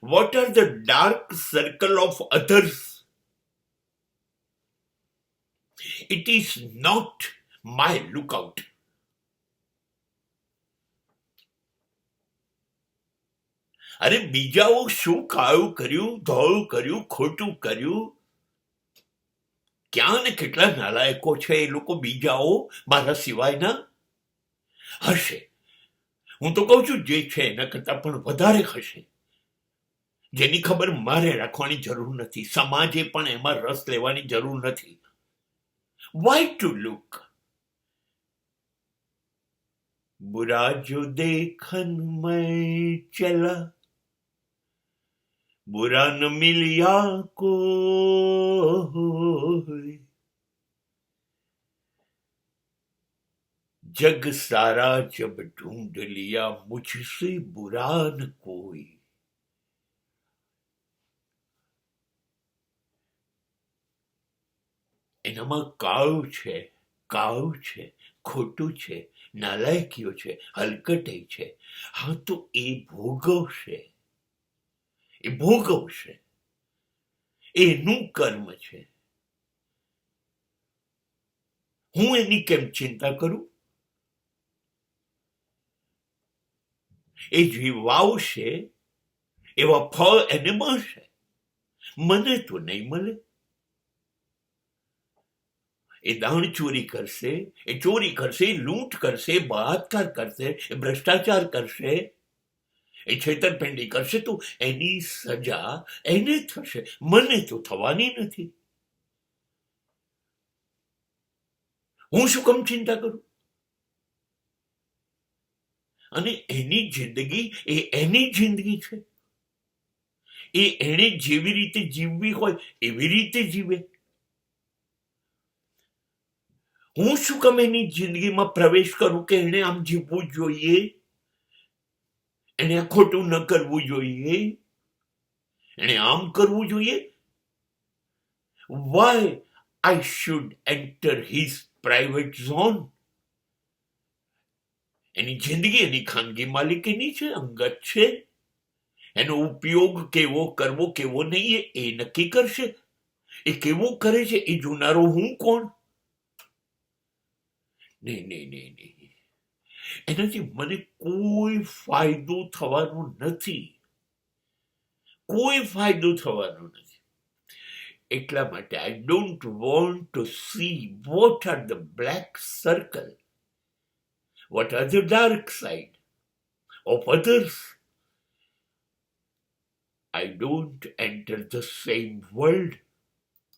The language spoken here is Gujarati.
What are the dark circle of others? It is not my lookout. અરે બીજાઓ શું કાળું કર્યું, ધોળું કર્યું, ખોટું કર્યું? ક્યાં ને કેટલા નાલાયકો છે એ લોકો બીજાઓ મારા સિવાયના? હશે. હું તો કહું છું જે છે એના કરતા પણ વધારે હશે, જેની ખબર મારે રાખવાની જરૂર નથી, સમાજે પણ એમાં રસ લેવાની જરૂર નથી. Why to look? बुरा जो देखन में चला, बुरा न मिलिया को, जग सारा जब ढूंढ लिया मुझसे बुरा न कोई. એનામાં કાળું છે, કાળું છે, ખોટું છે, નાલાયકીઓ છે, હલકટાઈ છે. હા, તો એ ભોગવશે, એ ભોગવશે, એનું કર્મ છે. હું એની કેમ ચિંતા કરું? એ જે વાવશે એવા ફળ એને મળશે, મને તો નહીં મળે. એ દાણ ચોરી કરશે, એ ચોરી કરશે, લૂંટ કરશે, બળાત્કાર કરશે, એ ભ્રષ્ટાચાર કરશે, એ છેતરપિંડી કરશે, તો એની સજા એને થશે, મને તો થવાની નથી. હું શું કામ ચિંતા કરું? અને એની જિંદગી એ એની જિંદગી છે, એ એણે જેવી રીતે જીવવી હોય એવી રીતે જીવે. હું શું કામ એની જિંદગીમાં પ્રવેશ કરું કે એને આમ જીવવું જોઈએ, એને આ ખોટું ન કરવું જોઈએ, એને આમ કરવું જોઈએ? Why I should enter his private zone? એની જિંદગી એની ખાનગી માલિકીની છે, અંગત છે. એનો ઉપયોગ કેવો કરવો કેવો નહીં એ નક્કી કરશે. એ કેવો કરે છે એ જોનારો હું કોણ? નહીં નહીં નહીં નહીં, એનાથી મને કોઈ ફાયદો થવાનો નથી, કોઈ ફાયદો થવાનો નથી. એટલા માટે I don't want to see what are the black circle, what are the dark side of others. I don't enter the same world